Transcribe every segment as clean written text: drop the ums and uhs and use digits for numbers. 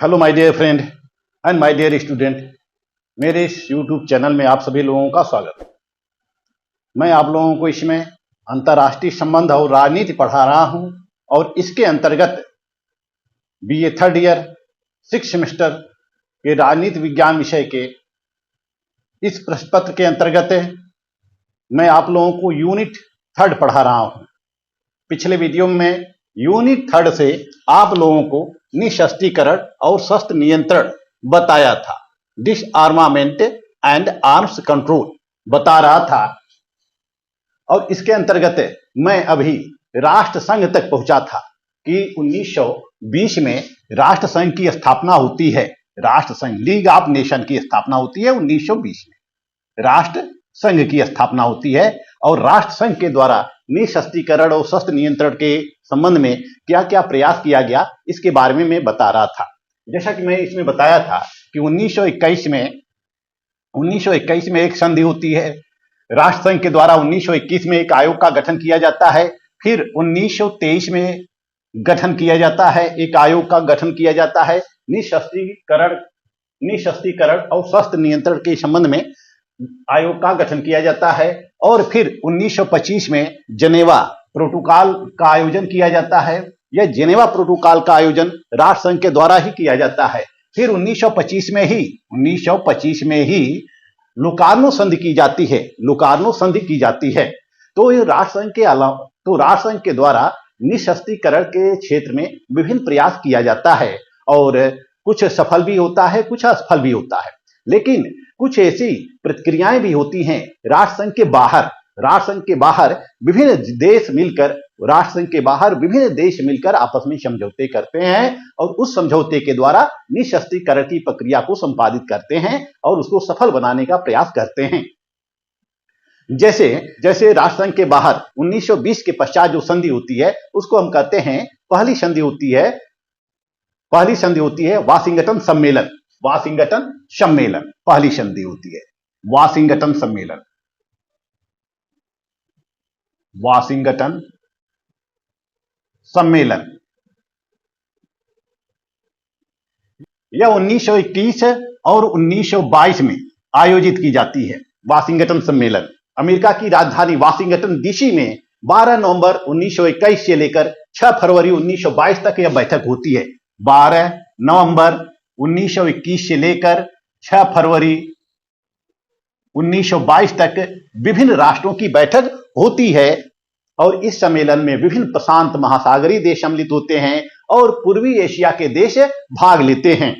Hello my dear friend and my dear student. मेरे इस YouTube channel में आप सभी लोगों का स्वागत है। मैं आप लोगों को इसमें अंतर्राष्ट्रीय संबंध और राजनीति पढ़ा रहा हूं और इसके अंतर्गत बीए थर्ड ईयर 6 सेमेस्टर के राजनीति विज्ञान विषय के इस प्रश्न पत्र के अंतर्गत मैं आप लोगों को यूनिट थर्ड पढ़ा रहा हूं। पिछले वीडियो में यूनिट थर्ड से आप लोगों को निशस्त्रीकरण और शस्त्र नियंत्रण बताया था, डिसआर्मामेंट एंड आर्म्स कंट्रोल बता रहा था। और इसके अंतर्गत मैं अभी राष्ट्र संघ तक पहुंचा था कि 1920 में राष्ट्र संघ की स्थापना होती है। राष्ट्र संघ लीग ऑफ नेशन की स्थापना होती है 1920 में। राष्ट्र संघ की स्थापना होती है और राष्ट्र संघ के द्वारा निशस्त्रीकरण और शस्त्र नियंत्रण के संबंध में क्या क्या प्रयास किया गया इसके बारे में मैं बता रहा था। जैसा कि मैं इसमें बताया था कि 1921 में एक संधि होती है। राष्ट्र संघ के द्वारा 1921 में एक आयोग का गठन किया जाता है। फिर 1923 में गठन किया जाता है, एक आयोग का गठन किया जाता है निशस्त्रीकरण और शस्त्र नियंत्रण के संबंध में आयोग का गठन किया जाता है। और फिर 1925 में जेनेवा प्रोटोकॉल का आयोजन किया जाता है। यह जेनेवा प्रोटोकॉल का आयोजन राष्ट्र संघ के द्वारा ही किया जाता है। फिर 1925 में ही लोकार्नो संधि की जाती है। लोकार्नो संधि की जाती है। तो ये राष्ट्र संघ के अलावा राष्ट्र संघ के द्वारा निशस्त्रीकरण के क्षेत्र में विभिन्न प्रयास किया जाता है और कुछ सफल भी होता है, कुछ असफल भी होता है। लेकिन कुछ ऐसी प्रतिक्रियाएं भी होती हैं राष्ट्र संघ के बाहर। राष्ट्र संघ के बाहर विभिन्न देश मिलकर आपस में समझौते करते हैं और उस समझौते के द्वारा निशस्त्रीकरण की प्रक्रिया को संपादित करते हैं और उसको सफल बनाने का प्रयास करते हैं। जैसे राष्ट्र संघ के बाहर 1920 के पश्चात जो संधि होती है उसको हम कहते हैं पहली संधि होती है वाशिंगटन सम्मेलन। पहली संधि होती है वाशिंगटन सम्मेलन। यह 1921 और 1922 में आयोजित की जाती है। वाशिंगटन सम्मेलन अमेरिका की राजधानी वाशिंगटन डीसी में 12 नवंबर 1921 से लेकर 6 फरवरी 1922 तक यह बैठक होती है। 12 नवंबर 1921 से लेकर 6 फरवरी 1922 तक विभिन्न राष्ट्रों की बैठक होती है और इस सम्मेलन में विभिन्न प्रशांत महासागरीय देश सम्मिलित होते हैं और पूर्वी एशिया के देश भाग लेते हैं।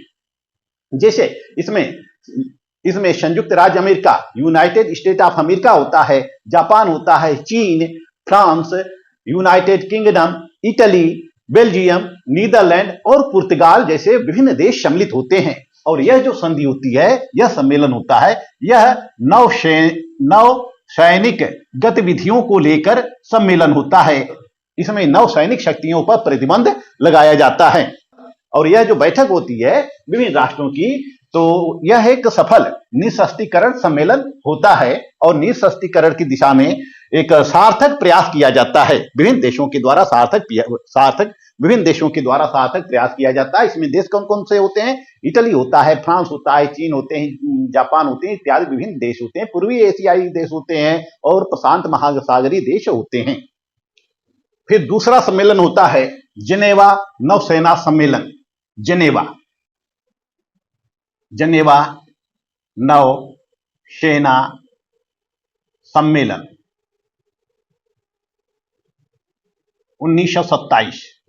जैसे इसमें संयुक्त राज्य America, United State of America होता है, जापान होता है, चीन, France, United Kingdom, Italy, Belgium, Netherland और पुर्तगाल जैसे विभिन्न देश सम्मिलित होते हैं। और यह जो संधि होती है, यह सम्मेलन होता है, यह नौसैनिक गतिविधियों को लेकर सम्मेलन होता है। इसमें नौसैनिक शक्तियों पर प्रतिबंध लगाया जाता है और यह जो बैठक होती है विभिन्न राष्ट्रों की, तो यह एक सफल निशस्त्रीकरण सम्मेलन होता है और निशस्त्रीकरण की दिशा में एक सार्थक प्रयास किया जाता है। विभिन्न देशों के द्वारा सार्थक प्रयास किया जाता है। इसमें देश कौन कौन से होते हैं? इटली होता है, फ्रांस होता है, चीन होते हैं, जापान होते हैं, इत्यादि विभिन्न देश होते हैं, पूर्वी एशियाई देश होते हैं और प्रशांत महासागरीय देश होते हैं। फिर दूसरा सम्मेलन होता है जेनेवा नौसेना सम्मेलन। जेनेवा नौसेना सम्मेलन 1927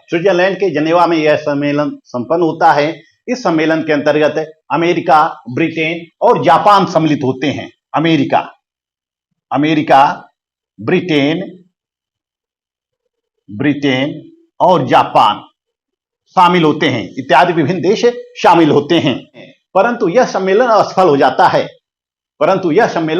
स्विट्जरलैंड के जेनेवा में यह सम्मेलन संपन्न होता है। इस सम्मेलन के अंतर्गत अमेरिका, ब्रिटेन और जापान सम्मिलित होते हैं। अमेरिका, ब्रिटेन और जापान शामिल होते हैं, इत्यादि विभिन्न देश शामिल होते हैं। परंतु यह सम्मेलन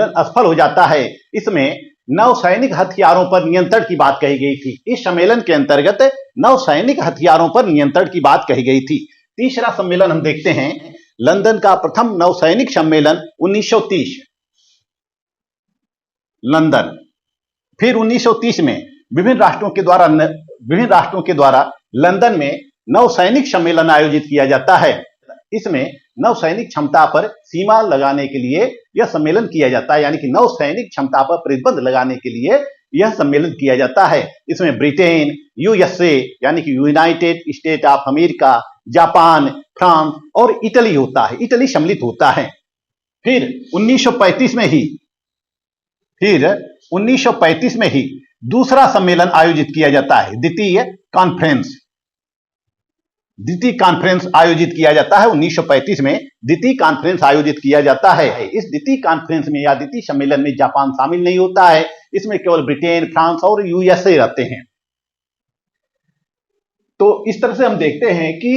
असफल हो जाता है। इसमें नौसैनिक हथियारों पर नियंत्रण की बात कही गई थी। इस सम्मेलन के अंतर्गत नौसैनिक हथियारों पर नियंत्रण की बात कही गई थी। तीसरा सम्मेलन हम देखते हैं, लंदन का प्रथम नौसैनिक सम्मेलन 1930 लंदन। फिर 1930 में विभिन्न राष्ट्रों के द्वारा लंदन में नौसैनिक सम्मेलन आयोजित किया जाता है। इसमें नौसैनिक क्षमता पर सीमा लगाने के लिए यह सम्मेलन किया जाता है, यानी कि नौसैनिक क्षमता पर प्रतिबंध लगाने के लिए यह सम्मेलन किया जाता है। इसमें ब्रिटेन, यूएसए यानी कि United State of America, Japan, France और इटली होता है, इटली सम्मिलित होता है। फिर 1935 में ही दूसरा सम्मेलन आयोजित किया जाता है, द्वितीय कॉन्फ्रेंस आयोजित किया जाता है। 1935 में द्वितीय कॉन्फ्रेंस आयोजित किया जाता है। इस द्वितीय कॉन्फ्रेंस में या द्वितीय सम्मेलन में जापान शामिल नहीं होता है, इसमें केवल ब्रिटेन, फ्रांस और यूएसए रहते हैं। तो इस तरह से हम देखते हैं कि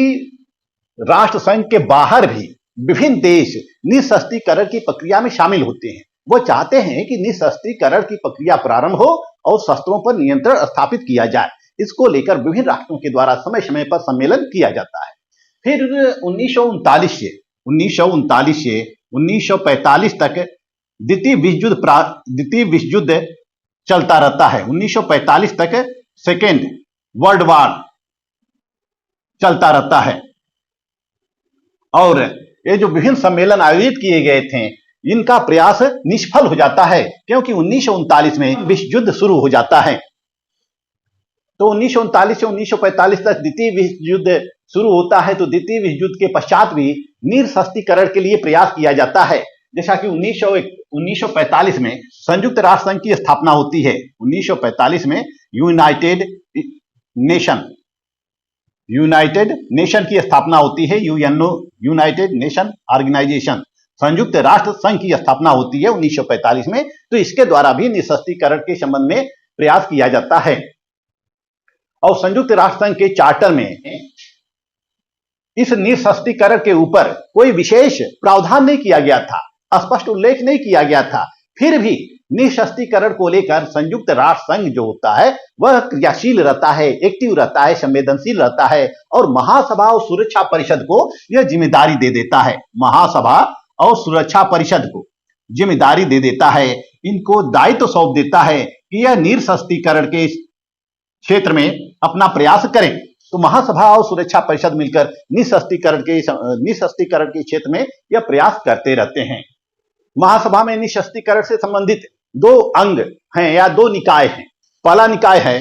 राष्ट्र संघ के बाहर भी विभिन्न देश निःशस्त्रीकरण की प्रक्रिया में शामिल होते हैं। वो चाहते हैं कि निःशस्त्रीकरण की प्रक्रिया प्रारंभ हो और शस्त्रों पर नियंत्रण स्थापित किया जाए। इसको लेकर विभिन्न राष्ट्रों के द्वारा समय समय पर सम्मेलन किया जाता है। फिर 1939 से 1945 तक द्वितीय विश्व युद्ध चलता रहता है। 1945 तक सेकेंड वर्ल्ड वॉर चलता रहता है और ये जो विभिन्न सम्मेलन आयोजित किए गए थे, इनका प्रयास निष्फल हो जाता है, क्योंकि 1939 में विश्व युद्ध शुरू हो जाता है। तो 1939 से 1945 तक द्वितीय विश्व युद्ध शुरू होता है। तो द्वितीय विश्व युद्ध के पश्चात भी निःशस्त्रीकरण के लिए प्रयास किया जाता है। जैसा कि 1945 में संयुक्त राष्ट्र संघ की स्थापना होती है। 1945 में यूनाइटेड नेशन की स्थापना होती है, यूएनओ, यूनाइटेड नेशन ऑर्गेनाइजेशन, संयुक्त राष्ट्र संघ की स्थापना होती है 1945 में। तो इसके द्वारा भी निःशस्त्रीकरण के संबंध में प्रयास किया जाता है। और संयुक्त राष्ट्र संघ के चार्टर में इस निःशस्त्रीकरण के ऊपर कोई विशेष प्रावधान नहीं किया गया था, स्पष्ट उल्लेख नहीं किया गया था। फिर भी निःशस्त्रीकरण को लेकर संयुक्त राष्ट्र संघ जो होता है वह क्रियाशील रहता है, एक्टिव रहता है, संवेदनशील रहता है और महासभा और सुरक्षा परिषद को यह जिम्मेदारी दे देता है। महासभा और सुरक्षा परिषद को जिम्मेदारी दे देता है, इनको दायित्व सौंप देता है कि यह निःशस्त्रीकरण के क्षेत्र में अपना प्रयास करें। तो महासभा और सुरक्षा परिषद मिलकर निःशस्त्रीकरण के क्षेत्र में यह प्रयास करते रहते हैं। महासभा में निःशस्त्रीकरण से संबंधित दो अंग हैं या दो निकाय हैं। पहला निकाय है,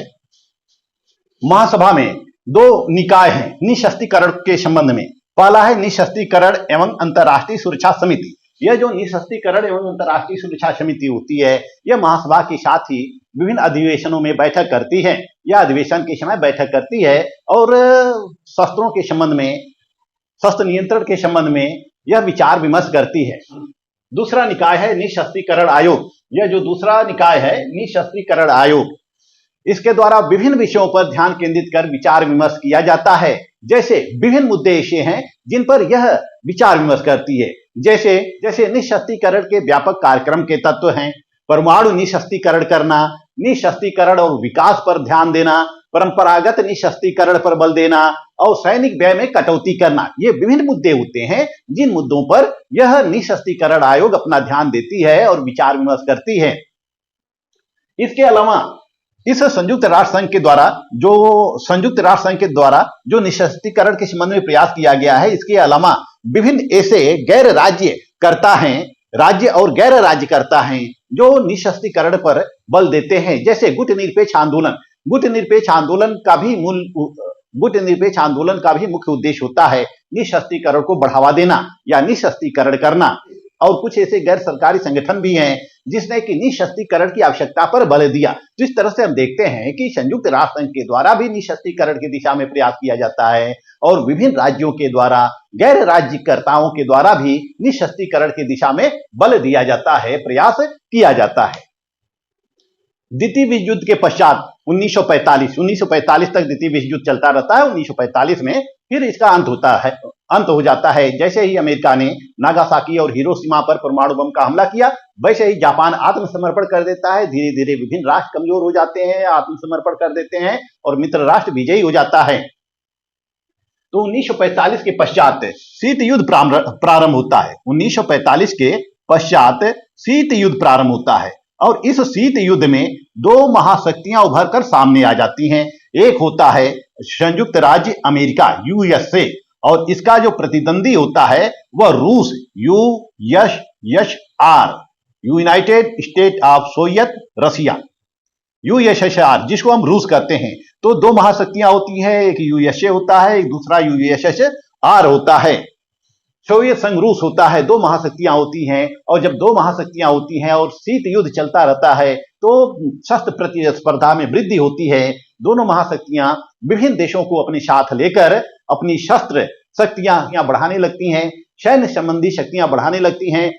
महासभा में दो निकाय हैं निःशस्त्रीकरण के संबंध में। पहला है निःशस्त्रीकरण एवं अंतर्राष्ट्रीय सुरक्षा समिति। यह जो निःशस्त्रीकरण एवं अंतर्राष्ट्रीय सुरक्षा समिति होती है, यह महासभा के साथ ही विभिन्न अधिवेशनों में बैठक करती है। यह अधिवेशन के समय बैठक करती है और शस्त्रों के संबंध में, शस्त्र नियंत्रण के संबंध में यह विचार विमर्श करती है। दूसरा निकाय है निःशस्त्रीकरण आयोग। यह जो दूसरा निकाय है निःशस्त्रीकरण आयोग, इसके द्वारा विभिन्न विषयों पर ध्यान केंद्रित कर विचार विमर्श किया जाता है। जैसे विभिन्न मुद्दे ऐसे हैं जिन पर यह विचार विमर्श करती है, जैसे निःशस्त्रीकरण के व्यापक कार्यक्रम के तत्व हैं, परमाणु निःशस्त्रीकरण करना, निःशस्त्रीकरण और विकास पर ध्यान देना, परंपरागत निःशस्त्रीकरण पर बल देना और सैनिक व्यय में कटौती करना। ये विभिन्न मुद्दे होते हैं जिन मुद्दों पर यह निःशस्त्रीकरण आयोग अपना ध्यान देती है और विचार विमर्श करती है। इसके अलावा इस संयुक्त राष्ट्र संघ के द्वारा जो निःशस्त्रीकरण के संबंध में प्रयास किया गया है, इसके अलावा विभिन्न ऐसे गैर राज्यकर्ता हैं, राज्य और गैर राज्यकर्ता हैं जो निःशस्त्रीकरण पर बल देते हैं। जैसे गुट निरपेक्ष आंदोलन का भी मुख्य उद्देश्य होता है निःशस्त्रीकरण को बढ़ावा देना या निःशस्त्रीकरण करना। और कुछ ऐसे गैर सरकारी संगठन भी हैं जिसने कि निःशस्त्रीकरण की आवश्यकता पर बल दिया। तो इस तरह से हम देखते हैं कि संयुक्त राष्ट्र संघ के द्वारा भी निःशस्त्रीकरण की दिशा में प्रयास किया जाता है और विभिन्न राज्यों के द्वारा, गैर राज्यकर्ताओं के द्वारा भी निःशस्त्रीकरण की दिशा में बल दिया जाता है, प्रयास किया जाता है। द्वितीय विश्व युद्ध के पश्चात 1945 तक द्वितीय विश्व युद्ध चलता रहता है। 1945 में फिर इसका अंत हो जाता है। जैसे ही अमेरिका ने नागासाकी और हिरोशिमा पर परमाणु बम का हमला किया, वैसे ही जापान आत्मसमर्पण कर देता है। धीरे धीरे विभिन्न राष्ट्र कमजोर हो जाते हैं, आत्मसमर्पण कर देते हैं और मित्र राष्ट्र विजयी हो जाता है। तो 1945 के पश्चात शीत युद्ध प्रारंभ होता है। 1945 के पश्चात शीत युद्ध प्रारंभ होता है और इस शीत युद्ध में दो महाशक्तियां उभर कर सामने आ जाती हैं। एक होता है संयुक्त राज्य अमेरिका यूएसए, और इसका जो प्रतिद्वंदी होता है वह रूस USSR, United State of Soviet Russia, USSR, जिसको हम रूस कहते हैं। तो दो महाशक्तियां होती हैं, एक यूएसए होता है, एक दूसरा यूएसएसआर होता है। सोवियत संघ रूस होता है, दो महाशक्तियां होती हैं। और जब दो महाशक्तियां होती हैं और शीत युद्ध चलता रहता है तो शस्त्र प्रतिस्पर्धा में वृद्धि होती है। दोनों महाशक्तियां विभिन्न देशों को अपने साथ लेकर अपनी शस्त्र शक्तियां बढ़ाने लगती हैं, सैन्य संबंधी शक्तियां बढ़ाने लगती हैं।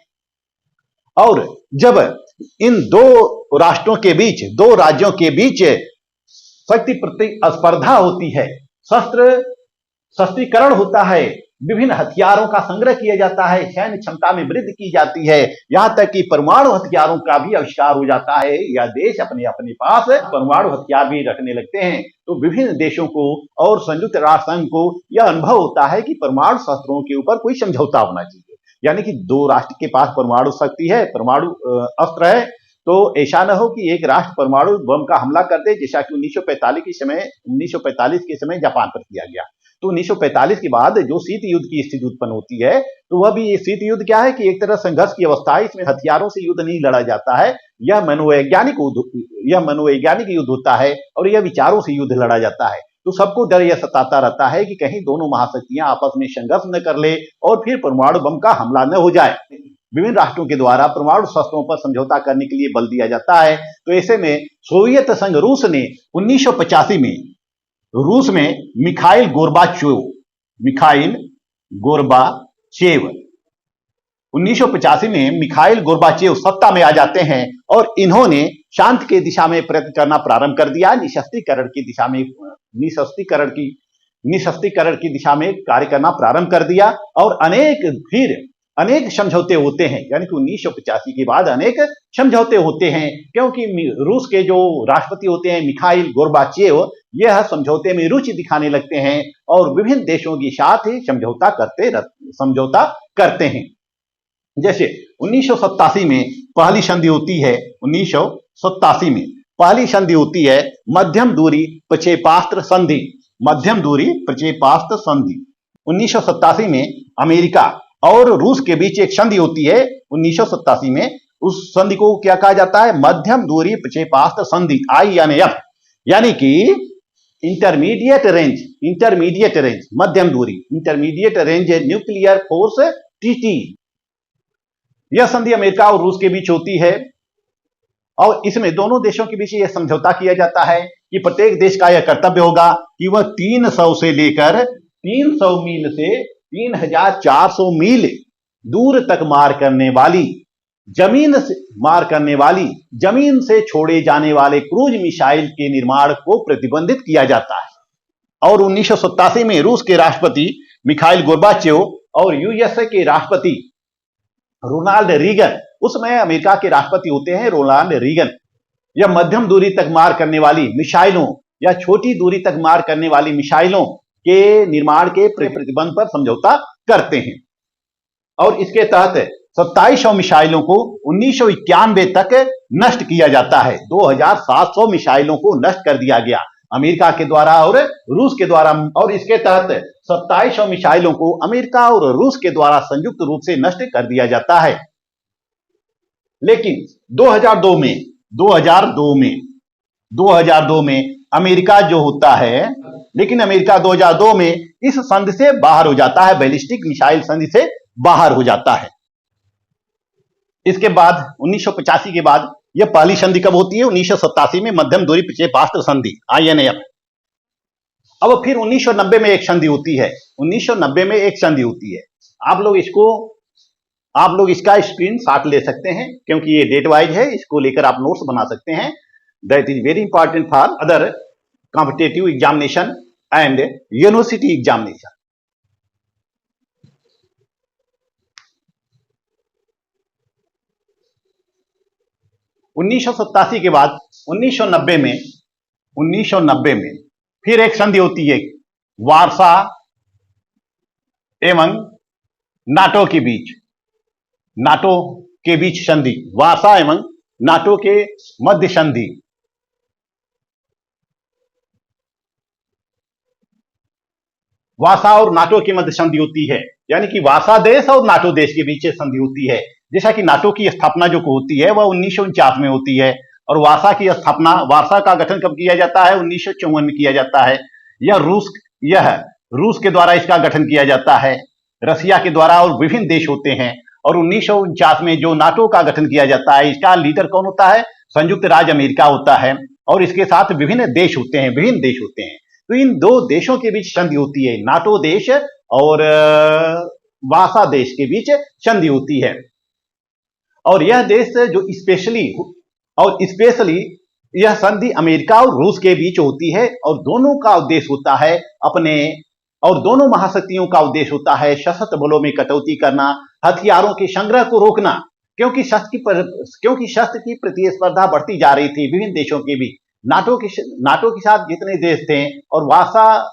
और जब इन दो राष्ट्रों के बीच, दो राज्यों के बीच शक्ति प्रतिस्पर्धा होती है, शस्त्रीकरण होता है, विभिन्न हथियारों का संग्रह किया जाता है, सैन्य क्षमता में वृद्धि की जाती है, यहां तक कि परमाणु हथियारों का भी आविष्कार हो जाता है। यह देश अपने अपने पास परमाणु हथियार भी रखने लगते हैं। तो विभिन्न देशों को और संयुक्त राष्ट्र संघ को यह अनुभव होता है कि परमाणु शस्त्रों के ऊपर कोई समझौता होना चाहिए, यानी कि दो राष्ट्र के पास परमाणु शक्ति है, परमाणु अस्त्र है, तो ऐसा न हो कि एक राष्ट्र परमाणु बम का हमला कर दे, जैसा कि 1945 के समय जापान पर किया गया। तो 1945 के बाद जो शीत युद्ध की स्थिति उत्पन्न होती है, तो वह भी ये शीत युद्ध क्या है कि एक तरह संघर्ष की अवस्था है। इसमें हथियारों से युद्ध नहीं लड़ा जाता है, यह मनोवैज्ञानिक युद्ध होता है और यह विचारों से युद्ध लड़ा जाता है। तो सबको डर यह सताता रहता है कि कहीं दोनों महाशक्तियां आपस में संघर्ष न कर ले और फिर परमाणु बम का हमला न हो जाए। विभिन्न राष्ट्रों के द्वारा परमाणु शस्त्रों पर समझौता करने के लिए बल दिया जाता है। तो ऐसे में सोवियत संघ रूस ने 1985 में रूस में मिखाइल गोर्बाचेव 1985 में मिखाइल गोर्बाचेव सत्ता में आ जाते हैं और इन्होंने शांति के दिशा में प्रयत्न करना प्रारंभ कर दिया, निशस्त्रीकरण की दिशा में कार्य करना प्रारंभ कर दिया। और अनेक समझौते होते हैं, यानी कि 1985 के बाद अनेक समझौते होते हैं, क्योंकि रूस के जो राष्ट्रपति होते हैं मिखाइल गोर्बाचेव, यह समझौते में रुचि दिखाने लगते हैं और विभिन्न देशों के साथ ही समझौता करते हैं। जैसे 1987 में पहली संधि होती है, 1987 में पहली संधि होती है मध्यम दूरी प्रक्षेपास्त्र संधि, 1987 में अमेरिका और रूस के बीच एक संधि होती है 1987 में। उस संधि को क्या कहा जाता है? मध्यम दूरी प्रक्षेपास्त्र संधि, INF, यानी कि इंटरमीडिएट रेंज मध्यम दूरी, intermediate range nuclear force TT। यह संधि अमेरिका और रूस के बीच होती है और इसमें दोनों देशों के बीच यह समझौता किया जाता है कि प्रत्येक देश का यह कर्तव्य होगा कि वह 300 से लेकर 300 मील से 3400 मील दूर तक मार करने वाली, जमीन से छोड़े जाने वाले क्रूज मिसाइल के निर्माण को प्रतिबंधित किया जाता है। और 1987 में रूस के राष्ट्रपति मिखाइल गोर्बाचेव और यूएसए के राष्ट्रपति रोनाल्ड रीगन, उसमें अमेरिका के राष्ट्रपति होते हैं रोनाल्ड रीगन, यह मध्यम दूरी तक मार करने वाली मिसाइलों या छोटी दूरी तक मार करने वाली मिसाइलों के निर्माण के प्रतिबंध पर समझौता करते हैं। और इसके तहत 2700 मिसाइलों को 1991 तक नष्ट किया जाता है। 2700 मिसाइलों को नष्ट कर दिया गया अमेरिका के द्वारा और रूस के द्वारा। और इसके तहत 2700 मिसाइलों को अमेरिका और रूस के द्वारा संयुक्त रूप से नष्ट कर दिया जाता है। लेकिन 2002 में अमेरिका जो होता है, लेकिन अमेरिका 2002 में इस संधि से बाहर हो जाता है, बैलिस्टिक मिसाइल संधि से बाहर हो जाता है। इसके बाद 1985 के बाद यह पहली संधि कब होती है? 1987 में मध्यम दूरी प्रक्षेपास्त्र संधि, INF। अब फिर 1990 में एक संधि होती है, 1990 में एक संधि होती है। आप लोग इसका स्क्रीन शॉट ले सकते हैं क्योंकि ये डेट वाइज है, इसको लेकर आप नोट्स बना सकते हैं। That is very important for other competitive examination and university examination. (1987) के बाद 1990 में फिर एक संधि होती है वार्सा एवं नाटो के बीच संधि, वार्सा एवं नाटो के मध्य संधि। वासा और नाटो के मध्य संधि होती है, यानी कि वासा देश और नाटो देश के बीच संधि होती है। जैसा कि नाटो की स्थापना जो होती है वह 1949 में होती है, और वासा की स्थापना, वासा का गठन कब किया जाता है? 1954 में किया जाता है। यह रूस के द्वारा इसका गठन किया जाता है, रसिया के द्वारा, और विभिन्न देश होते हैं। और 1949 में जो नाटो का गठन किया जाता है, इसका लीडर कौन होता है? संयुक्त राज्य अमेरिका होता है, और इसके साथ विभिन्न देश होते हैं। तो इन दो देशों के बीच संधि होती है, नाटो देश और वासा देश के बीच संधि होती है। और यह देश जो स्पेशली यह संधि अमेरिका और रूस के बीच होती है, और दोनों का उद्देश्य होता है और दोनों महाशक्तियों का उद्देश्य होता है सशस्त्र बलों में कटौती करना, हथियारों के संग्रह को रोकना, क्योंकि शस्त्र की प्रतिस्पर्धा बढ़ती जा रही थी विभिन्न देशों के बीच। नाटो के साथ जितने देश थे और वासा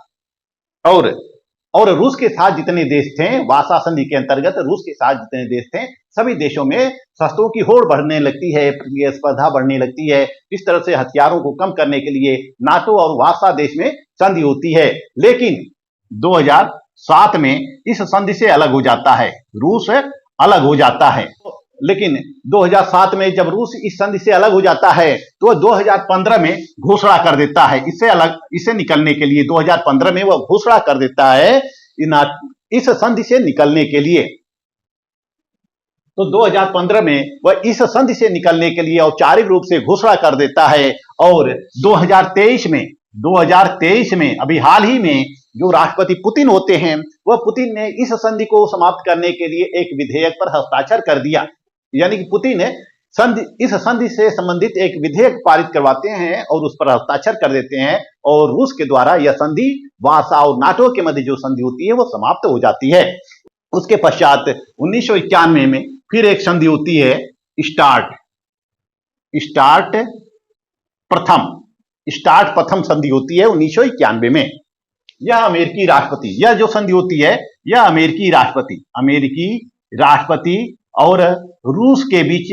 और रूस के साथ जितने देश थे, वासा संधि के अंतर्गत रूस के साथ जितने देश थे, सभी देशों में शस्त्रों की होड़ बढ़ने लगती है, प्रतिस्पर्धा बढ़ने लगती है। इस तरह से हथियारों को कम करने के लिए नाटो और वासा देश में संधि होती है। लेकिन 2007 में इस संधि से अलग हो जाता है, रूस अलग हो जाता है। लेकिन 2007 में जब रूस इस संधि से अलग हो जाता है तो 2015 में घोषणा कर देता है, इससे निकलने के लिए 2015 में वह घोषणा कर देता है इस संधि से निकलने के लिए। तो 2015 में वह इस संधि से निकलने के लिए औपचारिक रूप से घोषणा कर देता है। और 2023 में अभी हाल ही में जो राष्ट्रपति पुतिन होते हैं, वह पुतिन ने इस संधि को समाप्त करने के लिए एक विधेयक पर हस्ताक्षर कर दिया, यानी कि पुतिन इस संधि से संबंधित एक विधेयक पारित करवाते हैं और उस पर हस्ताक्षर कर देते हैं, और रूस के द्वारा यह संधि वासा और नाटो के मध्य जो संधि होती है वो समाप्त हो जाती है। उसके पश्चात 1991 में फिर एक संधि होती है, स्टार्ट प्रथम संधि होती है 1991 में। यह जो संधि होती है, यह अमेरिकी राष्ट्रपति और रूस के बीच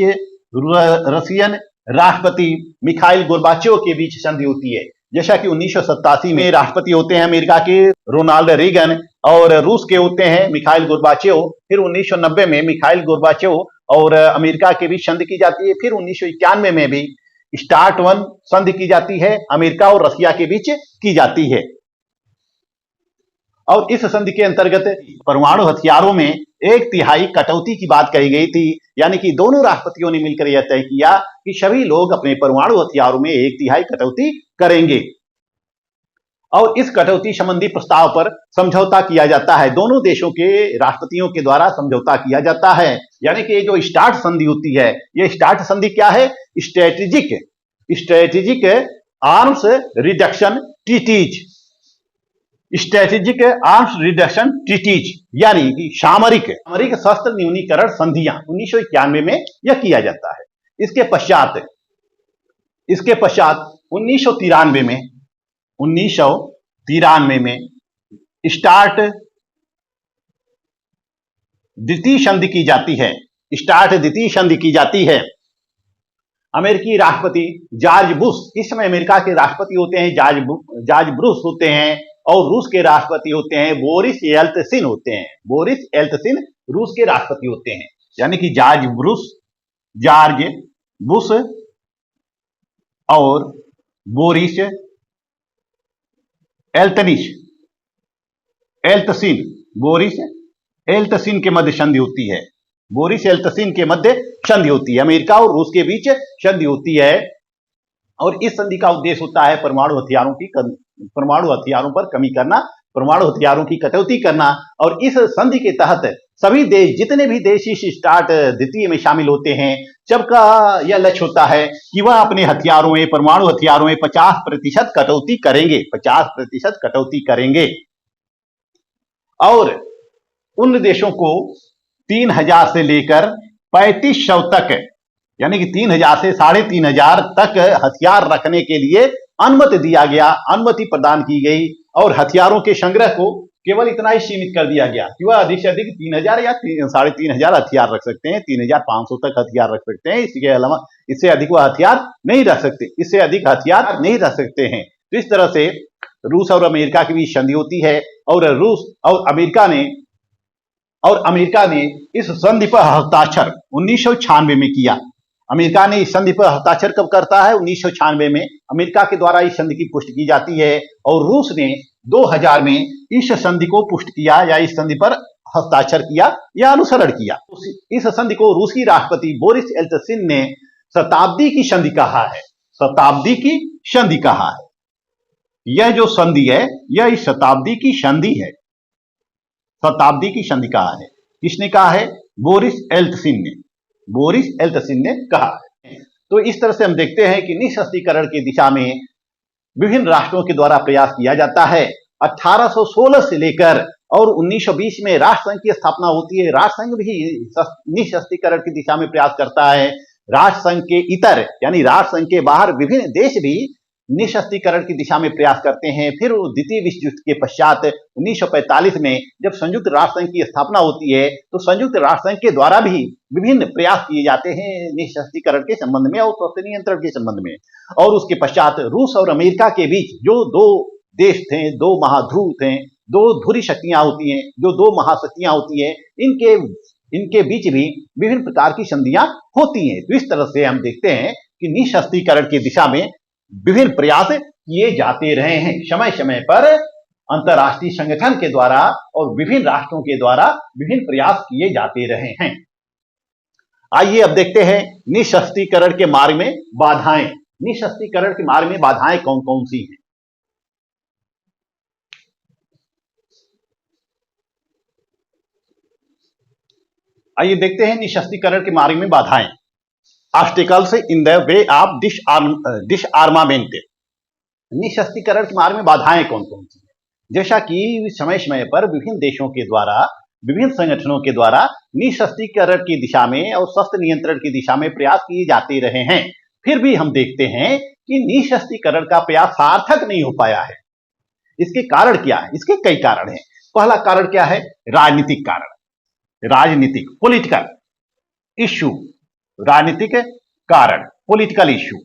रशियन राष्ट्रपति मिखाइल गोर्बाचेव के बीच संधि होती है। जैसा कि 1987 में राष्ट्रपति होते हैं अमेरिका के रोनाल्ड रीगन, और रूस के होते हैं मिखाइल गोर्बाचेव। फिर 1990 में मिखाइल गोर्बाचेव और अमेरिका के बीच संधि की जाती है। फिर 1991 में भी स्टार्ट वन संधि की जाती है, अमेरिका और रशिया के बीच की जाती है। और इस संधि के अंतर्गत परमाणु हथियारों में 1/3 कटौती की बात कही गई थी, यानी कि दोनों राष्ट्रपतियों ने मिलकर यह तय किया कि सभी लोग अपने परमाणु हथियारों में 1/3 कटौती करेंगे। और इस कटौती संबंधी प्रस्ताव पर समझौता किया जाता है, दोनों देशों के राष्ट्रपतियों के द्वारा समझौता किया जाता है। यानी कि ये जो स्टार्ट संधि होती है, ये स्टार्ट संधि क्या है? स्ट्रेटेजिक आर्म्स रिडक्शन ट्रीटीज, यानी कि सामरिक शस्त्र न्यूनीकरण संधियां 1991 में यह किया जाता है। इसके पश्चात 1993 में स्टार्ट द्वितीय संधि की जाती है। अमेरिकी राष्ट्रपति जॉर्ज बुश, इस समय अमेरिका के राष्ट्रपति होते हैं जॉर्ज बुश होते हैं, और रूस के राष्ट्रपति होते हैं बोरिस येल्त्सिन रूस के राष्ट्रपति होते हैं। यानी कि जॉर्ज बुश और बोरिस येल्त्सिन के मध्य संधि होती है। अमेरिका और रूस के बीच संधि होती है, और इस संधि का उद्देश्य होता है परमाणु हथियारों पर कमी करना, परमाणु हथियारों की कटौती करना। और इस संधि के तहत सभी देश, जितने भी देश इस स्टार्ट द्वितीय में शामिल होते हैं, सबका यह लक्ष्य होता है कि वह अपने परमाणु हथियारों में 50% कटौती करेंगे। और उन देशों को 3000 से लेकर 3500 तक, यानी कि 3000 से 3500 तक हथियार रखने के लिए अनुमति प्रदान की गई, और हथियारों के संग्रह को केवल इतना ही सीमित कर दिया गया कि वह अधिक से अधिक 3000 या 3500 हथियार रख सकते हैं, 3500 तक हथियार रख सकते हैं। इसके अलावा इससे अधिक वह हथियार नहीं रख सकते हैं। तो इस तरह से रूस और अमेरिका के बीच संधि होती है और रूस और अमेरिका ने इस संधि पर हस्ताक्षर 1996 में किया। अमेरिका ने इस संधि पर हस्ताक्षर कब करता है? 1996 में अमेरिका के द्वारा इस संधि की पुष्टि की जाती है और रूस ने 2000 में इस संधि को पुष्ट किया या इस संधि पर हस्ताक्षर किया या अनुसरण किया। इस संधि को रूसी राष्ट्रपति बोरिस येल्त्सिन ने शताब्दी की संधि कहा है। शताब्दी की संधि कहा है। यह जो संधि है यह इस शताब्दी की संधि है। शताब्दी की संधि कहा है। किसने कहा है? बोरिस येल्त्सिन ने। बोरिस येल्त्सिन ने कहा है। तो इस तरह से हम देखते हैं कि निःशस्त्रीकरण की दिशा में विभिन्न राष्ट्रों के द्वारा प्रयास किया जाता है। 1816 से लेकर और 1920 में राष्ट्रसंघ की स्थापना होती है। राष्ट्रसंघ भी निःशस्त्रीकरण की दिशा में प्रयास करता है। राष्ट्रसंघ के इतर यानी राष्ट्रसंघ के बाहर विभिन्न देश भी निःशस्त्रीकरण की दिशा में प्रयास करते हैं। फिर द्वितीय विश्व युद्ध के पश्चात 1945 में जब संयुक्त राष्ट्र संघ की स्थापना होती है तो संयुक्त राष्ट्र संघ के द्वारा भी विभिन्न प्रयास किए जाते हैं निःशस्त्रीकरण के संबंध में और शस्त्र नियंत्रण के संबंध में। और उसके पश्चात रूस और अमेरिका के बीच जो दो देश थे, दो महाध्रुव थे, दो धुरी शक्तियां होती हैं, जो दो महाशक्तियां होती हैं, इनके बीच भी विभिन्न प्रकार की संधियां होती हैं। तो इस तरह से हम देखते हैं कि निःशस्त्रीकरण की दिशा में विभिन्न प्रयास किए जाते रहे हैं। समय समय पर अंतर्राष्ट्रीय संगठन के द्वारा और विभिन्न राष्ट्रों के द्वारा विभिन्न प्रयास किए जाते रहे हैं। आइए अब देखते हैं निःशस्त्रीकरण के मार्ग में बाधाएं। निःशस्त्रीकरण के मार्ग में बाधाएं कौन कौन सी हैं? आइए देखते हैं निःशस्त्रीकरण के मार्ग में बाधाएं। Obstacles in the way of disarmament। निःशस्त्रीकरण के मार्ग में बाधाएं कौन कौन सी हैं? जैसा कि समय समय पर विभिन्न देशों के द्वारा, विभिन्न संगठनों के द्वारा निःशस्त्रीकरण की दिशा में और शस्त्र नियंत्रण की दिशा में प्रयास किए जाते रहे हैं, फिर भी हम देखते हैं कि निःशस्त्रीकरण का प्रयास सार्थक नहीं हो पाया है। इसके कारण क्या है? इसके कई कारण हैं। पहला कारण क्या है? राजनीतिक कारण, राजनीतिक पॉलिटिकल इश्यू, राजनीतिक कारण पॉलिटिकल इश्यू।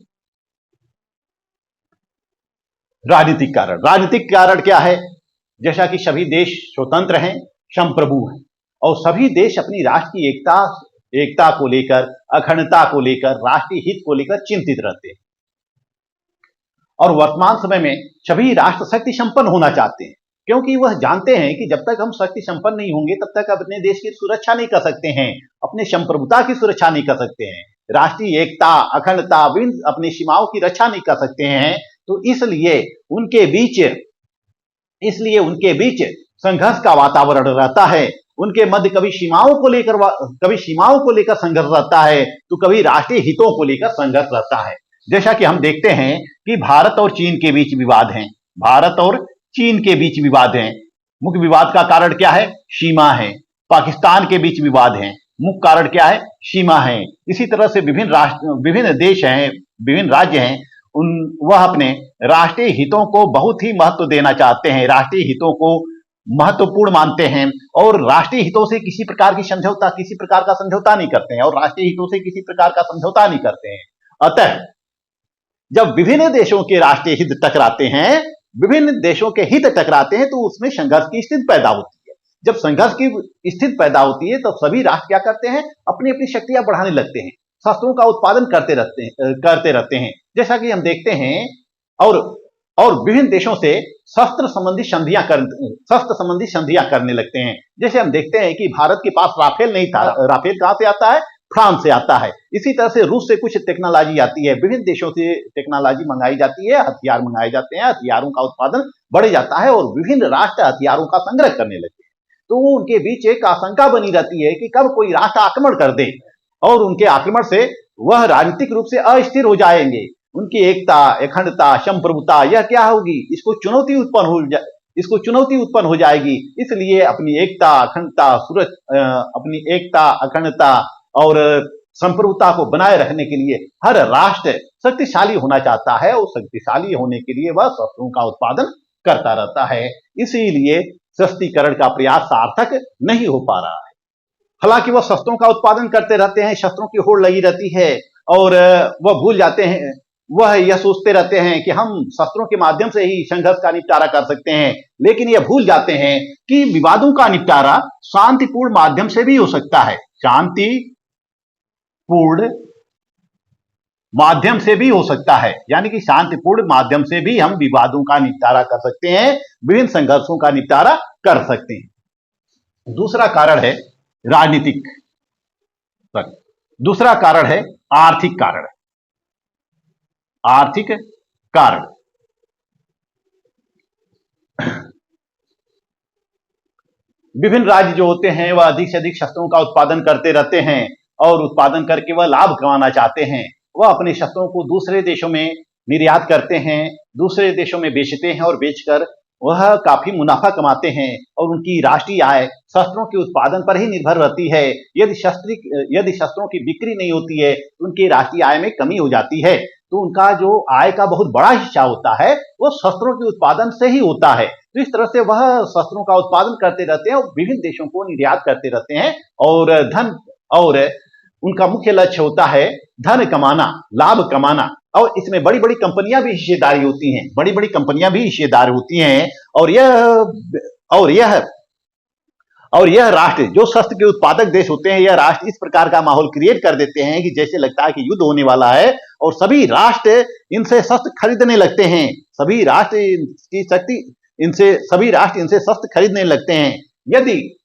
राजनीतिक कारण क्या है? जैसा कि सभी देश स्वतंत्र हैं, संप्रभु हैं और सभी देश अपनी राष्ट्र की एकता को लेकर, अखंडता को लेकर, राष्ट्रीय हित को लेकर चिंतित रहते हैं। और वर्तमान समय में सभी राष्ट्र शक्ति संपन्न होना चाहते हैं, क्योंकि वह जानते हैं कि जब तक हम शक्ति संपन्न नहीं होंगे तब तक अपने देश की सुरक्षा नहीं कर सकते हैं, अपने संप्रभुता की सुरक्षा नहीं कर सकते हैं, राष्ट्रीय एकता, अखंडता, अपनी सीमाओं की रक्षा नहीं कर सकते हैं। तो इसलिए उनके बीच संघर्ष का वातावरण रहता है। उनके मध्य कभी सीमाओं को लेकर संघर्ष रहता है तो कभी राष्ट्रीय हितों को लेकर संघर्ष रहता है। जैसा कि हम देखते हैं कि भारत और चीन के बीच विवाद है। भारत और चीन के बीच विवाद है। मुख्य विवाद का कारण क्या है? सीमा है। पाकिस्तान के बीच विवाद है। मुख्य कारण क्या है? सीमा है। इसी तरह से विभिन्न देश हैं, विभिन्न राज्य हैं, वह अपने राष्ट्रीय हितों को बहुत ही महत्व देना चाहते हैं, राष्ट्रीय हितों को महत्वपूर्ण मानते हैं और राष्ट्रीय हितों से किसी प्रकार का समझौता नहीं करते हैं और राष्ट्रीय हितों से किसी प्रकार का समझौता नहीं करते हैं। अतः जब विभिन्न देशों के राष्ट्रीय हित टकराते हैं, तो उसमें संघर्ष की स्थिति पैदा होती है। जब संघर्ष की स्थिति पैदा होती है तो सभी राष्ट्र क्या करते हैं? अपनी अपनी शक्तियां बढ़ाने लगते हैं, शस्त्रों का उत्पादन करते रहते हैं। जैसा कि हम देखते हैं और विभिन्न देशों से शस्त्र संबंधी संधियां करने लगते हैं। जैसे हम देखते हैं कि भारत के पास राफेल नहीं था। राफेल कहां से आता है? फ्रांस से आता है। इसी तरह से रूस से कुछ टेक्नोलॉजी आती है, विभिन्न देशों से टेक्नोलॉजी मंगाई जाती है, हथियार मंगाए जाते हैं, हथियारों का उत्पादन बढ़ जाता है और विभिन्न राष्ट्र हथियारों का संग्रह करने लगते हैं। तो उनके बीच एक आशंका बनी रहती है कि कब कोई राष्ट्र आक्रमण कर दे और उनके आक्रमण से वह राजनीतिक रूप से अस्थिर हो जाएंगे। उनकी एकता, अखंडता, संप्रभुता यह क्या होगी? इसको चुनौती उत्पन्न हो जाएगी। इसलिए अपनी एकता, अखंडता और संप्रभुता को बनाए रखने के लिए हर राष्ट्र शक्तिशाली होना चाहता है और शक्तिशाली होने के लिए वह शस्त्रों का उत्पादन करता रहता है। इसीलिए शस्त्रीकरण का प्रयास सार्थक नहीं हो पा रहा है। हालांकि वह शस्त्रों का उत्पादन करते रहते हैं, शस्त्रों की होड़ लगी रहती है और वह भूल जाते हैं वह यह सोचते रहते हैं कि हम शस्त्रों के माध्यम से ही संघर्ष का निपटारा कर सकते हैं, लेकिन यह भूल जाते हैं कि विवादों का निपटारा शांतिपूर्ण माध्यम से भी हो सकता है। शांतिपूर्ण माध्यम से भी हो सकता है, यानी कि शांतिपूर्ण माध्यम से भी हम विवादों का निपटारा कर सकते हैं, विभिन्न संघर्षों का निपटारा कर सकते हैं। दूसरा कारण है राजनीतिक, दूसरा कारण है आर्थिक कारण। आर्थिक कारण, विभिन्न राज्य जो होते हैं वह अधिक से अधिक शस्त्रों का उत्पादन करते रहते हैं और उत्पादन करके वह लाभ कमाना चाहते हैं। वह अपने शस्त्रों को दूसरे देशों में निर्यात करते हैं, दूसरे देशों में बेचते हैं और बेचकर वह काफी मुनाफा कमाते हैं और उनकी राष्ट्रीय आय शस्त्रों के उत्पादन पर ही निर्भर रहती है। यदि शस्त्रों की बिक्री नहीं होती है तो उनकी राष्ट्रीय आय में कमी हो जाती है, तो उनका जो आय का बहुत बड़ा हिस्सा होता है वो शस्त्रों के उत्पादन से ही होता है। तो इस तरह से वह शस्त्रों का उत्पादन करते रहते हैं और विभिन्न देशों को निर्यात करते रहते हैं और उनका मुख्य लक्ष्य होता है धन कमाना, लाभ कमाना। और इसमें बड़ी बड़ी कंपनियां भी हिस्सेदारी होती हैं, बड़ी बड़ी कंपनियां भी हिस्सेदार होती हैं। और यह राष्ट्र जो शस्त्र के उत्पादक देश होते हैं, यह राष्ट्र इस प्रकार का माहौल क्रिएट कर देते हैं कि जैसे लगता है कि युद्ध होने वाला है और सभी राष्ट्र इनसे शस्त्र खरीदने लगते हैं। सभी राष्ट्र इनसे शस्त्र खरीदने लगते हैं। यदि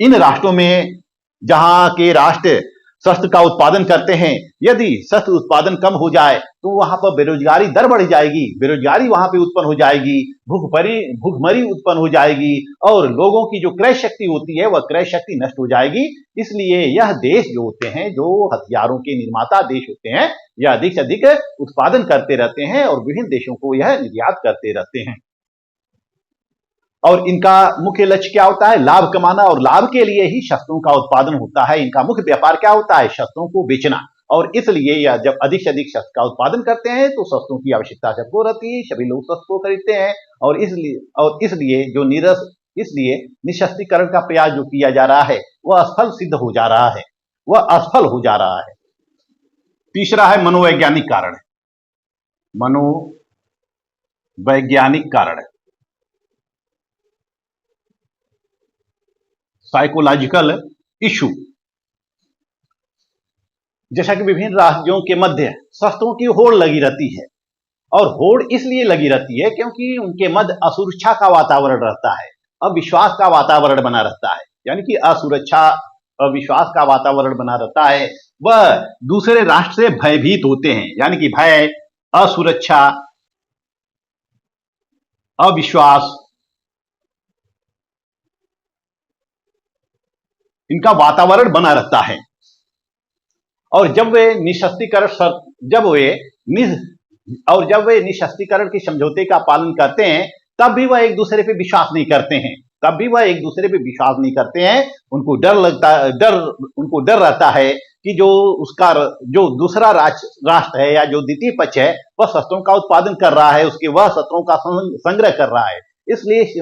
इन राष्ट्रों में जहां के राष्ट्र शस्त्र का उत्पादन करते हैं, यदि शस्त्र उत्पादन कम हो जाए तो वहां पर बेरोजगारी दर बढ़ जाएगी, बेरोजगारी वहां पे उत्पन्न हो जाएगी, भूखमरी उत्पन्न हो जाएगी और लोगों की जो क्रय शक्ति होती है वह क्रय शक्ति नष्ट हो जाएगी। इसलिए यह देश जो होते हैं, जो हथियारों के निर्माता देश होते हैं, यह अधिक से अधिक उत्पादन करते रहते हैं और विभिन्न देशों को यह निर्यात करते रहते हैं। और इनका मुख्य लक्ष्य क्या होता है? लाभ कमाना, और लाभ के लिए ही शस्त्रों का उत्पादन होता है। इनका मुख्य व्यापार क्या होता है? शस्त्रों को बेचना। और इसलिए यह जब अधिक से अधिक शस्त्र का उत्पादन करते हैं तो शस्त्रों की आवश्यकता सबको रहती है, सभी लोग शस्त्र को खरीदते हैं और इसलिए निशस्त्रीकरण का प्रयास जो किया जा रहा है वह असफल सिद्ध हो जा रहा है, वह असफल हो जा रहा है। तीसरा है मनोवैज्ञानिक कारण। मनोवैज्ञानिक कारण, साइकोलॉजिकल इशू। जैसा कि विभिन्न राज्यों के मध्य शस्त्रों की होड़ लगी रहती है, और होड़ इसलिए लगी रहती है क्योंकि उनके मध्य असुरक्षा का वातावरण रहता है, अविश्वास का वातावरण बना रहता है। यानी कि असुरक्षा, अविश्वास का वातावरण बना रहता है। वह दूसरे राष्ट्र से भयभीत होते हैं, यानी कि भय, असुरक्षा, अविश्वास, इनका वातावरण बना रहता है। और जब वे निशस्त्रीकरण के समझौते का पालन करते हैं तब भी वह एक दूसरे पे विश्वास नहीं करते हैं, उनको डर रहता है कि जो दूसरा राष्ट्र है या जो द्वितीय पक्ष है वह शस्त्रों का उत्पादन कर रहा है, वह शस्त्रों का संग्रह कर रहा है। इसलिए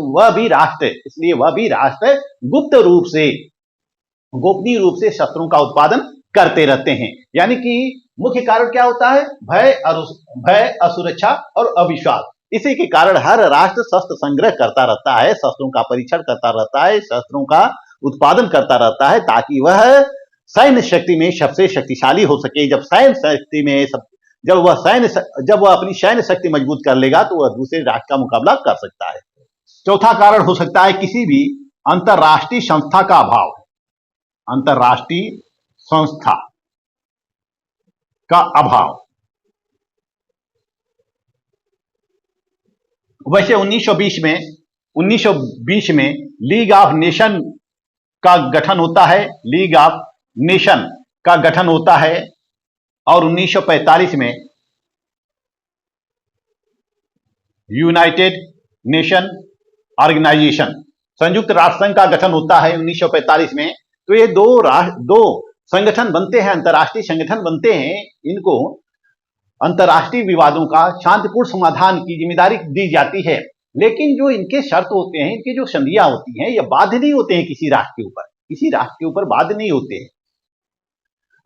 वह भी राष्ट्र गुप्त रूप से, गोपनीय रूप से शस्त्रों का उत्पादन करते रहते हैं। यानी कि मुख्य कारण क्या होता है? भय, असुरक्षा और अविश्वास। इसी के कारण हर राष्ट्र शस्त्र संग्रह करता रहता है, शस्त्रों का परीक्षण करता रहता है, शस्त्रों का उत्पादन करता रहता है, ताकि वह सैन्य शक्ति में सबसे शक्तिशाली हो सके। जब वह अपनी सैन्य शक्ति मजबूत कर लेगा तो वह दूसरे राष्ट्र का मुकाबला कर सकता है। चौथा कारण हो सकता है किसी भी अंतरराष्ट्रीय संस्था का अभाव। अंतरराष्ट्रीय संस्था का अभाव। वैसे 1920 में लीग ऑफ नेशन का गठन होता है, लीग ऑफ नेशन का गठन होता है, और 1945 में यूनाइटेड नेशन ऑर्गेनाइजेशन, संयुक्त राष्ट्र संघ का गठन होता है 1945 में। तो ये दो संगठन बनते हैं, अंतर्राष्ट्रीय संगठन बनते हैं। इनको अंतर्राष्ट्रीय विवादों का शांतिपूर्ण समाधान की जिम्मेदारी दी जाती है, लेकिन जो इनके शर्त होते हैं, इनकी जो संधियां होती हैं, ये बाध्य नहीं होते हैं किसी राष्ट्र के ऊपर बाध्य नहीं होते हैं।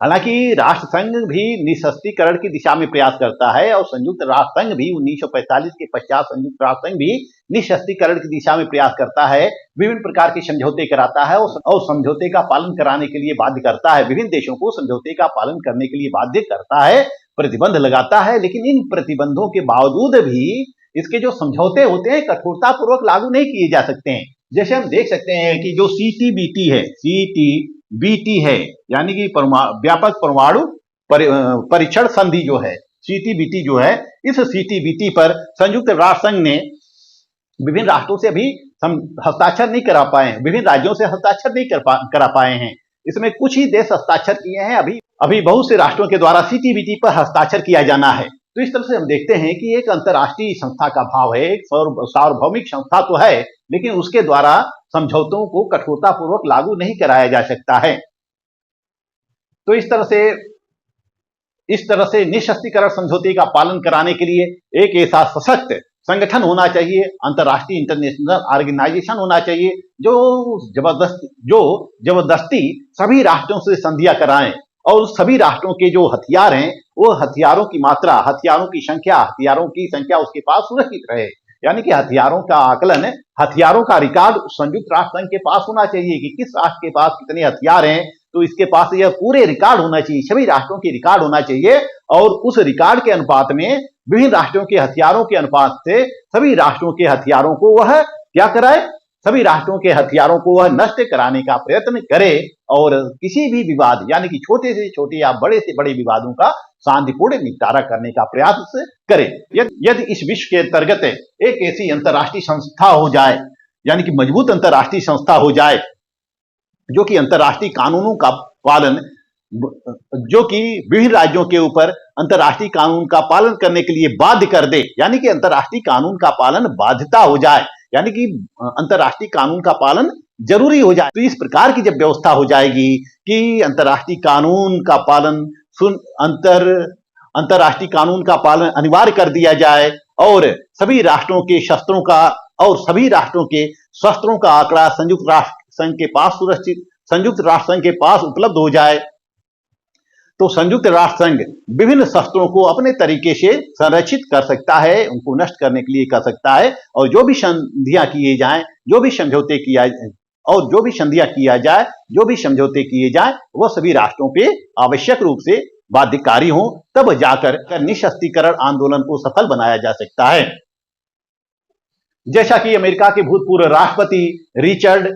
हालांकि राष्ट्र संघ भी निःशस्त्रीकरण की दिशा में प्रयास करता है और संयुक्त राष्ट्र संघ भी 1945 के पश्चात संयुक्त राष्ट्र संघ भी निःशस्त्रीकरण की दिशा में प्रयास करता है, विभिन्न प्रकार के समझौते कराता है और समझौते का पालन कराने के लिए बाध्य करता है, विभिन्न देशों को समझौते का पालन करने के लिए बाध्य करता है, प्रतिबंध लगाता है। लेकिन इन प्रतिबंधों के बावजूद भी इसके जो समझौते होते हैं कठोरतापूर्वक लागू नहीं किए जा सकते हैं। जैसे हम देख सकते हैं कि जो सीटीबीटी है यानी कि व्यापक परमाणु परीक्षण संधि जो है, सीटीबीटी जो है, इस सीटीबीटी पर संयुक्त राष्ट्र संघ ने विभिन्न राष्ट्रों से अभी हस्ताक्षर नहीं करा पाए हैं, विभिन्न राज्यों से हस्ताक्षर नहीं करा पाए हैं। इसमें कुछ ही देश हस्ताक्षर किए हैं, अभी बहुत से राष्ट्रों के द्वारा सीटीबीटी पर हस्ताक्षर किया जाना है। तो इस तरह से हम देखते हैं कि एक अंतर्राष्ट्रीय संस्था का भाव है, एक सार्वभौमिक संस्था तो है, लेकिन उसके द्वारा समझौतों को कठोरतापूर्वक लागू नहीं कराया जा सकता है। तो इस तरह से निःशस्त्रीकरण समझौते का पालन कराने के लिए एक ऐसा सशक्त संगठन होना चाहिए, अंतर्राष्ट्रीय इंटरनेशनल ऑर्गेनाइजेशन होना चाहिए जो जबरदस्ती सभी राष्ट्रों से संधियां कराएं और सभी राष्ट्रों के जो हथियार हैं वो हथियारों की मात्रा, हथियारों की संख्या उसके पास सुरक्षित रहे। यानी कि हथियारों का आकलन, हथियारों का रिकॉर्ड संयुक्त राष्ट्र संघ के पास होना चाहिए कि किस राष्ट्र के पास कितने हथियार हैं, तो इसके पास यह पूरे रिकॉर्ड होना चाहिए, सभी राष्ट्रों की रिकॉर्ड होना चाहिए। और उस रिकॉर्ड के अनुपात में विभिन्न राष्ट्रों के हथियारों के अनुपात से सभी राष्ट्रों के हथियारों को वह क्या कराए, सभी राष्ट्रों के हथियारों को वह नष्ट कराने का प्रयत्न करे और किसी भी विवाद यानी कि छोटे से छोटे या बड़े से बड़े विवादों का शांतिपूर्ण निपटारा करने का प्रयास करे। यदि इस विश्व के अंतर्गत एक ऐसी अंतर्राष्ट्रीय संस्था हो जाए, यानी कि मजबूत अंतर्राष्ट्रीय संस्था हो जाए जो कि अंतर्राष्ट्रीय कानूनों का पालन, जो कि विभिन्न राज्यों के ऊपर अंतर्राष्ट्रीय कानून का पालन करने के लिए बाध्य कर दे, यानी कि अंतर्राष्ट्रीय कानून का पालन बाध्यता हो जाए, यानी कि अंतर्राष्ट्रीय कानून का पालन जरूरी हो जाए। तो इस प्रकार की जब व्यवस्था हो जाएगी कि अंतर्राष्ट्रीय कानून का पालन अंतर्राष्ट्रीय कानून का पालन अनिवार्य कर दिया जाए और सभी राष्ट्रों के शस्त्रों का और सभी राष्ट्रों के शस्त्रों का आंकड़ा संयुक्त राष्ट्र संघ के पास उपलब्ध हो जाए, तो संयुक्त राष्ट्र संघ विभिन्न शस्त्रों को अपने तरीके से संरक्षित कर सकता है, उनको नष्ट करने के लिए कर सकता है। और जो भी संधियां किए जाएं, जो भी समझौते किया और जो भी संधियां किया जाए, जो भी समझौते किए जाए, वह सभी राष्ट्रों पे आवश्यक रूप से बाध्यकारी हों, तब जाकर निःशस्त्रीकरण आंदोलन को सफल बनाया जा सकता है। जैसा कि अमेरिका के भूतपूर्व राष्ट्रपति रिचर्ड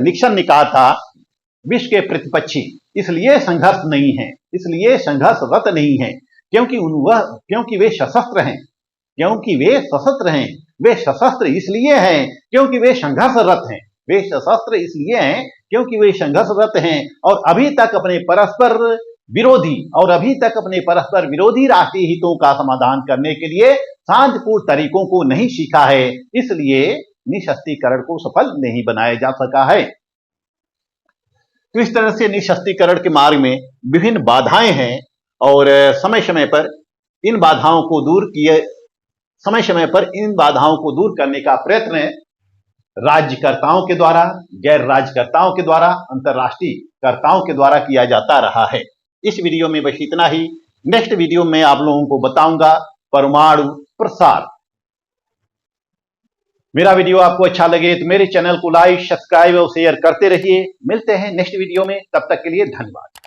निक्सन ने कहा था, विश्व के प्रतिपक्षी इसलिए संघर्ष नहीं है, इसलिए संघर्षरत नहीं है क्योंकि वे सशस्त्र हैं, वे सशस्त्र इसलिए हैं क्योंकि वे संघर्षरत हैं, वे सशस्त्र इसलिए हैं क्योंकि वे संघर्षरत हैं और अभी तक अपने परस्पर विरोधी राष्ट्रीय हितों का समाधान करने के लिए शांतिपूर्ण तरीकों को नहीं सीखा है, इसलिए निःशस्त्रीकरण को सफल नहीं बनाया जा सका है। तो इस तरह से निःशस्त्रीकरण के मार्ग में विभिन्न बाधाएं हैं और समय समय पर इन बाधाओं को दूर करने का प्रयत्न राज्यकर्ताओं के द्वारा, गैर राज्यकर्ताओं के द्वारा, अंतर्राष्ट्रीय कर्ताओं के द्वारा किया जाता रहा है। इस वीडियो में बस इतना ही। नेक्स्ट वीडियो में आप लोगों को बताऊंगा परमाणु प्रसार। मेरा वीडियो आपको अच्छा लगे तो मेरे चैनल को लाइक, सब्सक्राइब और शेयर करते रहिए। मिलते हैं नेक्स्ट वीडियो में, तब तक के लिए धन्यवाद।